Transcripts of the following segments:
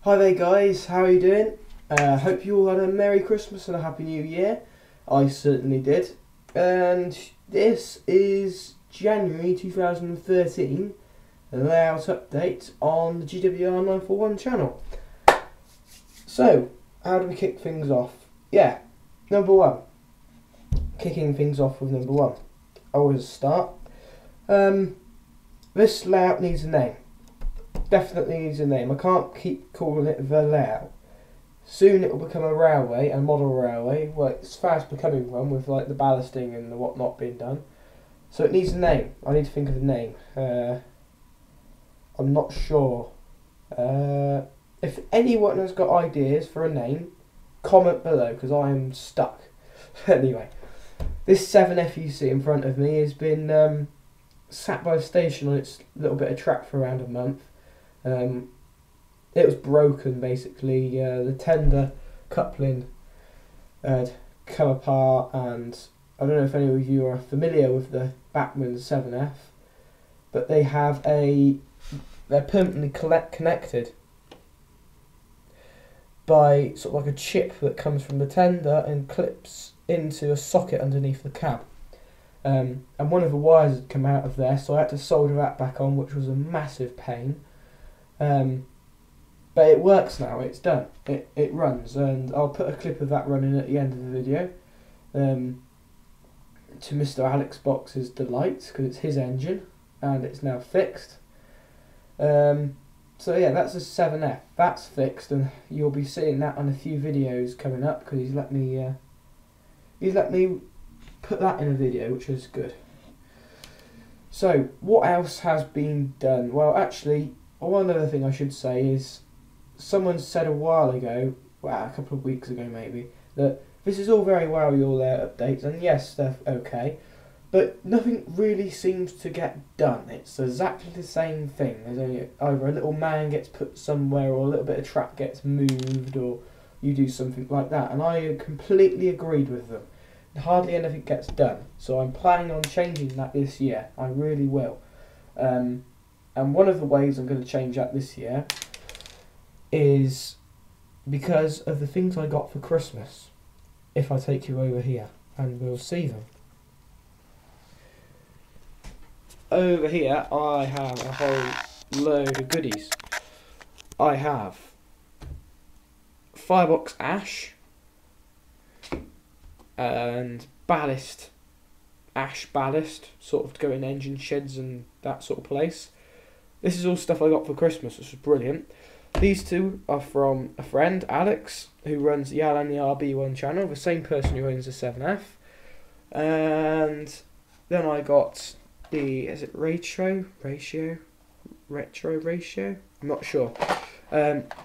Hi there guys, how are you doing? Hope you all had a Merry Christmas and a Happy New Year. I certainly did. And this is January 2013, a layout update on the GWR 941 channel. So, how do we kick things off? Yeah, number one. Kicking things off with number one. Always a start. This layout needs a name. Definitely needs a name. I can't keep calling it the layout. Soon it will become a railway, a model railway. Well, it's fast becoming one with like the ballasting and the whatnot being done. So it needs a name. I need to think of a name. I'm not sure. If anyone has got ideas for a name, comment below because I am stuck. Anyway, this 7F you see in front of me has been sat by the station on its little bit of track for around a month. It was broken basically. The tender coupling had come apart, and I don't know if any of you are familiar with the Bachmann 7F, but they're permanently connected by sort of like a chip that comes from the tender and clips into a socket underneath the cab. And one of the wires had come out of there, so I had to solder that back on, which was a massive pain. But it works now, it's done, it runs, and I'll put a clip of that running at the end of the video, to Mr. Alex Box's delight, because it's his engine, and it's now fixed. So yeah, that's a 7F, that's fixed, and you'll be seeing that on a few videos coming up, because he's let me put that in a video, which is good. So, what else has been done? Well, actually, one other thing I should say is, someone said a while ago, well, a couple of weeks ago maybe, that this is all very well, your layout updates, and yes, they're okay, but nothing really seems to get done. It's exactly the same thing. There's only either a little man gets put somewhere, or a little bit of track gets moved, or you do something like that, and I completely agreed with them. Hardly anything gets done, so I'm planning on changing that this year. I really will. And one of the ways I'm going to change that this year is because of the things I got for Christmas. If I take you over here, and we'll see them. Over here I have a whole load of goodies. I have Firebox ash and ballast, ash ballast, sort of to go in engine sheds and that sort of place. This is all stuff I got for Christmas, which was brilliant. These two are from a friend, Alex, who runs the Al and the RB1 channel, the same person who owns the 7F. And then I got the, is it retro ratio? I'm not sure.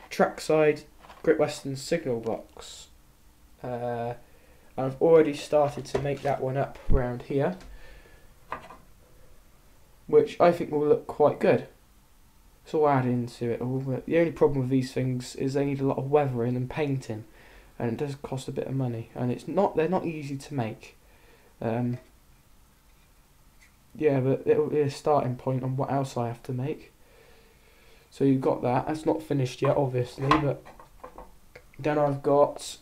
Trackside Great Western signal box. I've already started to make that one up around here, which I think will look quite good. It's all added into it all, but the only problem with these things is they need a lot of weathering and painting, and it does cost a bit of money, and they're not easy to make. Yeah, but it'll be a starting point on what else I have to make. So you've got that. That's not finished yet, obviously, but then I've got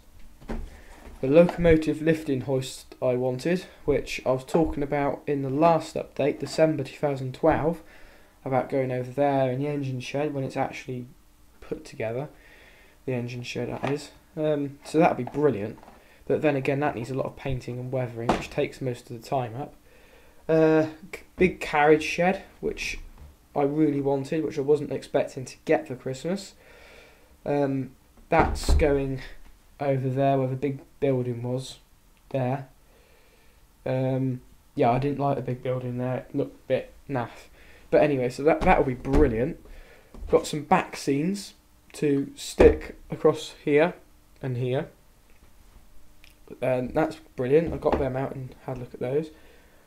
the Locomotive lifting hoist I wanted, which I was talking about in the last update, December 2012, about going over there in the engine shed when it's actually put together. The engine shed, that is. So that'd be brilliant. But then again, that needs a lot of painting and weathering, which takes most of the time up. Big carriage shed, which I really wanted, which I wasn't expecting to get for Christmas. That's going over there where the big building was, there. Yeah, I didn't like the big building there, it looked a bit naff. But anyway, so that'll be brilliant. Got some back scenes to stick across here and here. And that's brilliant, I got them out and had a look at those.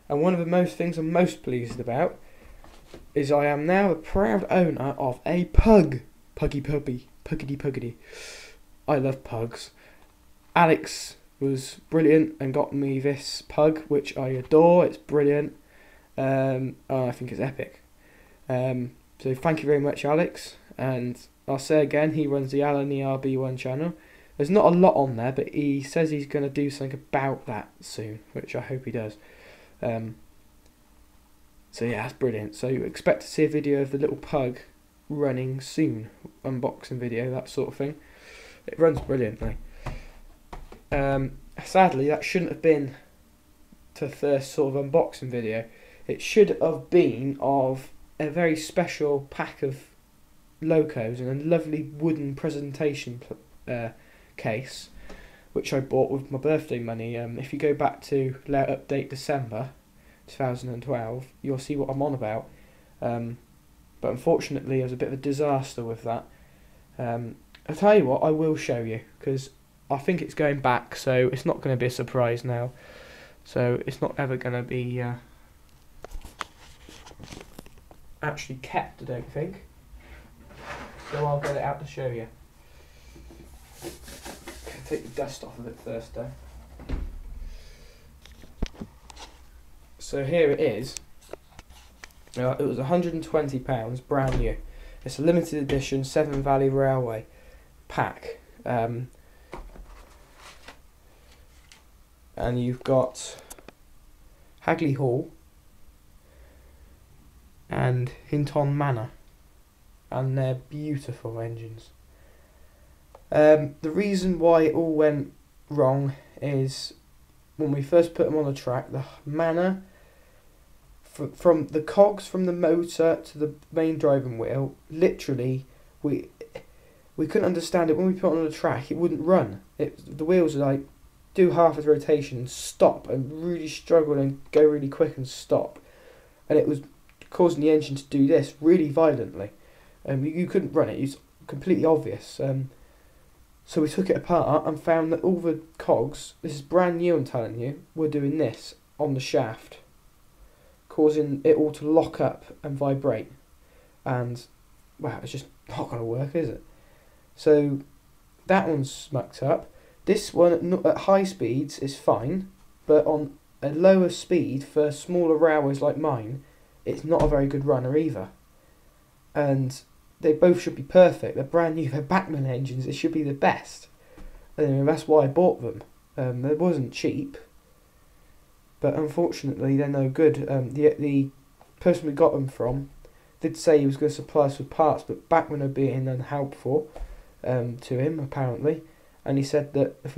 And one of the things I'm most pleased about is I am now the proud owner of a pug. Puggedy puggedy. I love pugs. Alex was brilliant and got me this pug, which I adore. It's brilliant. I think it's epic. So thank you very much, Alex, and I'll say again, he runs the Alan ERB1 channel. There's not a lot on there, but he says he's going to do something about that soon, which I hope he does. So yeah, that's brilliant. So expect to see a video of the little pug running soon, unboxing video, that sort of thing. It runs brilliantly. Sadly, that shouldn't have been the first sort of unboxing video. It should have been of a very special pack of locos and a lovely wooden presentation case, which I bought with my birthday money. If you go back to Layout Update December 2012, you'll see what I'm on about. But unfortunately, it was a bit of a disaster with that. I'll tell you what, I will show you, because I think it's going back, so it's not going to be a surprise now. So it's not ever going to be actually kept, I don't think. So I'll get it out to show you. Take the dust off of it first though. So here it is. It was £120, brand new. It's a limited edition Severn Valley Railway pack. And you've got Hagley Hall and Hinton Manor, and they're beautiful engines. The reason why it all went wrong is when we first put them on the track, the Manor, from the cogs from the motor to the main driving wheel, literally we couldn't understand it. When we put it on the track, it wouldn't run. The wheels would like do half its rotation and stop, and really struggle and go really quick and stop, and it was causing the engine to do this really violently. You couldn't run it. It's completely obvious. So we took it apart and found that all the cogs, this is brand new, I'm telling you, were doing this on the shaft, causing it all to lock up and vibrate. And, well, it's just not going to work, is it? So that one's mucked up. This one at high speeds is fine, but on a lower speed for smaller railways like mine, it's not a very good runner either. And they both should be perfect. They're brand new. They're Bachmann engines. It should be the best. And that's why I bought them. It wasn't cheap, but unfortunately they're no good. The person we got them from did say he was going to supply us with parts, but Bachmann are being unhelpful to him apparently, and he said that if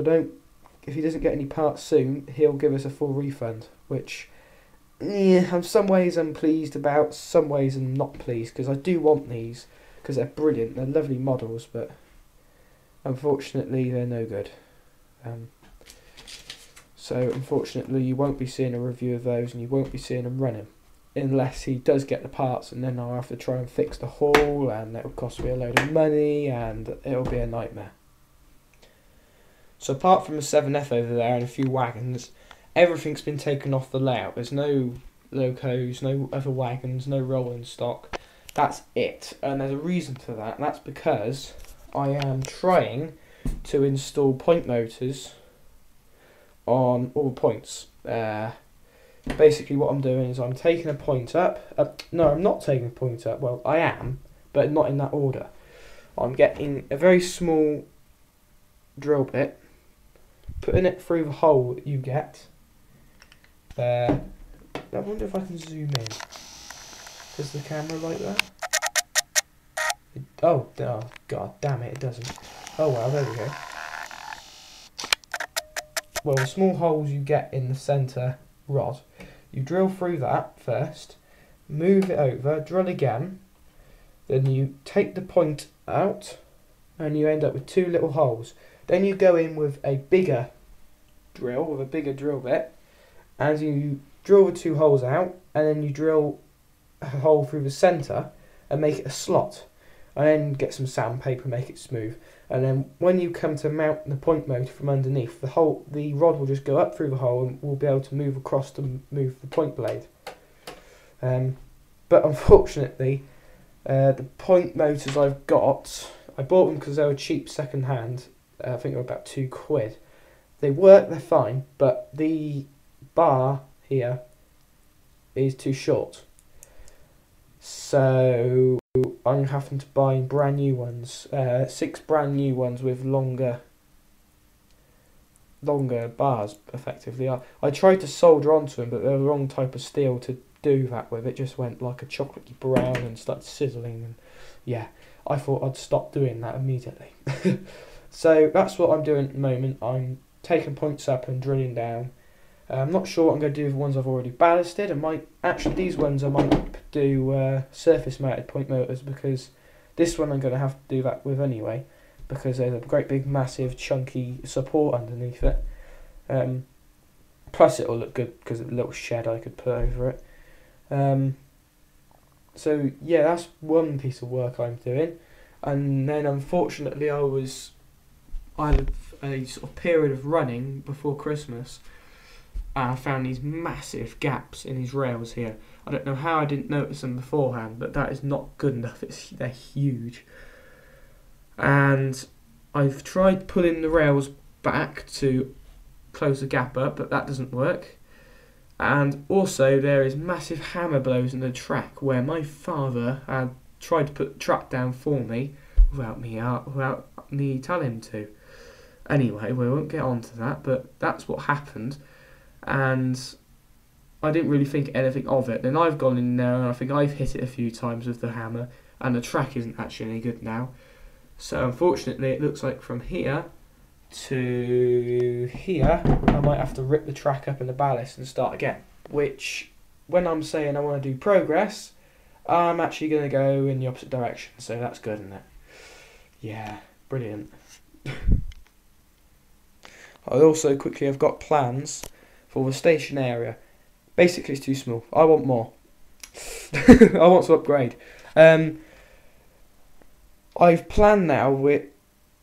he doesn't get any parts soon, he'll give us a full refund. Which, yeah, in some ways I'm pleased about, some ways I'm not pleased, because I do want these. Because they're brilliant, they're lovely models, but unfortunately they're no good. So unfortunately you won't be seeing a review of those, and you won't be seeing them running, unless he does get the parts, and then I'll have to try and fix the hull, and that will cost me a load of money, and it'll be a nightmare. So apart from the 7F over there and a few wagons, everything's been taken off the layout. There's no locos, no other wagons, no rolling stock. That's it, and there's a reason for that, and that's because I am trying to install point motors on all the points. Basically what I'm doing is I'm taking a point up. No, I'm not taking a point up. Well, I am, but not in that order. I'm getting a very small drill bit, putting it through the hole that you get. I wonder if I can zoom in. Does the camera like that? Oh, god damn it, it doesn't. Oh well, there we go. Well, the small holes you get in the centre rod, you drill through that first, move it over, drill again, then you take the point out, and you end up with two little holes. Then you go in with a bigger drill, with a bigger drill bit, and you drill the two holes out, and then you drill a hole through the centre and make it a slot, and then get some sandpaper, make it smooth, and then when you come to mount the point motor from underneath, the rod will just go up through the hole, and we'll be able to move across to move the point blade. But unfortunately, the point motors I've got, I bought them because they were cheap second hand. I think they were about £2. They work, they're fine, but the bar here is too short. So I'm having to buy brand new ones, 6 brand new ones with longer bars, effectively. I tried to solder onto them, but they're the wrong type of steel to do that with. It just went like a chocolatey brown and started sizzling, and yeah, I thought I'd stop doing that immediately. So that's what I'm doing at the moment. I'm taking points up and drilling down. I'm not sure what I'm going to do with the ones I've already ballasted. These ones I might do surface mounted point motors, because this one I'm going to have to do that with anyway, because there's a great big massive chunky support underneath it. Plus it'll look good because of a little shed I could put over it. So yeah, that's one piece of work I'm doing. And then unfortunately I had a sort of period of running before Christmas, and I found these massive gaps in these rails here. I don't know how I didn't notice them beforehand, but that is not good enough. They're huge. And I've tried pulling the rails back to close the gap up, but that doesn't work. And also there is massive hammer blows in the track where my father had tried to put the track down for me without me telling him to. Anyway, we won't get on to that, but that's what happened. And I didn't really think anything of it. Then I've gone in there and I think I've hit it a few times with the hammer, and the track isn't actually any good now. So unfortunately it looks like from here to here I might have to rip the track up in the ballast and start again. Which, when I'm saying I want to do progress, I'm actually going to go in the opposite direction. So that's good, isn't it? Yeah, brilliant. I also quickly have got plans for the station area. Basically it's too small. I want more. I want to upgrade. I've planned now with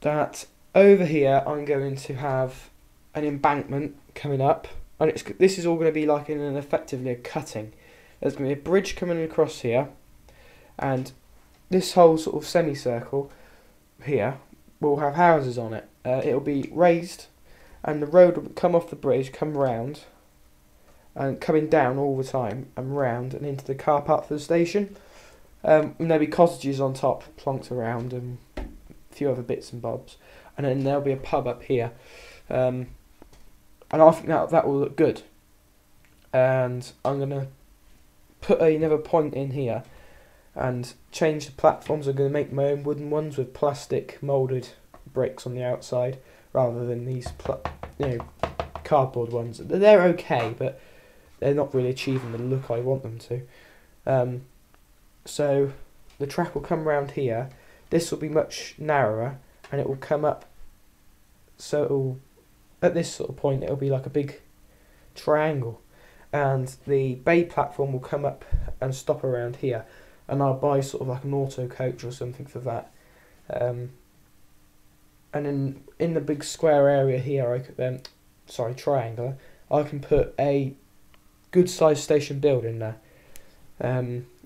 that over here I'm going to have an embankment coming up, and this is all going to be like effectively a cutting. There's going to be a bridge coming across here, and this whole sort of semicircle here will have houses on it. It'll be raised, and the road will come off the bridge, come round, and coming down all the time and round and into the car park for the station. And there'll be cottages on top plonked around and a few other bits and bobs, and then there'll be a pub up here, and I think that will look good. And I'm gonna put another point in here and change the platforms. I'm gonna make my own wooden ones with plastic moulded bricks on the outside rather than these cardboard ones. They're okay, but they're not really achieving the look I want them to. So the track will come around here. This will be much narrower, and it will come up. So at this sort of point, it'll be like a big triangle, and the bay platform will come up and stop around here. And I'll buy sort of like an auto coach or something for that. And then in the big square area here, triangular, I can put a good sized station building there.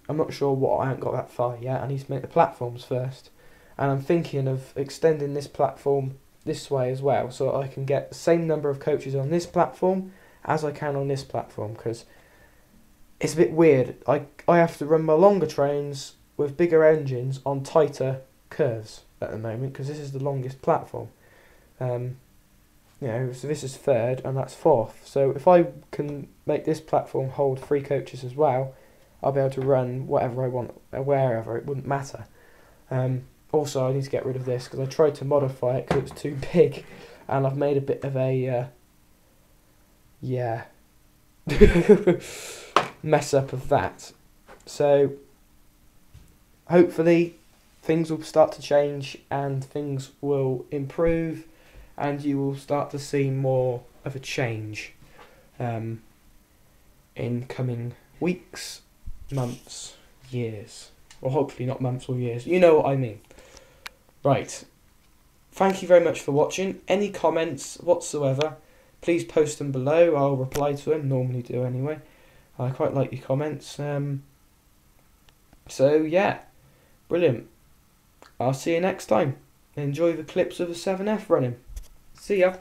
I'm not sure what, I haven't got that far yet. I need to make the platforms first, and I'm thinking of extending this platform this way as well, so I can get the same number of coaches on this platform as I can on this platform, because it's a bit weird. I have to run my longer trains with bigger engines on tighter curves at the moment, because this is the longest platform. So this is third and that's fourth. So if I can make this platform hold 3 coaches as well, I'll be able to run whatever I want, wherever, it wouldn't matter. Also, I need to get rid of this because I tried to modify it because it was too big, and I've made a bit of a mess up of that. So hopefully things will start to change and things will improve, and you will start to see more of a change in coming weeks, months, years. Or hopefully not months or years. You know what I mean. Right. Thank you very much for watching. Any comments whatsoever, please post them below. I'll reply to them. Normally do anyway. I quite like your comments. So yeah. Brilliant. I'll see you next time. Enjoy the clips of the 7F running. See ya.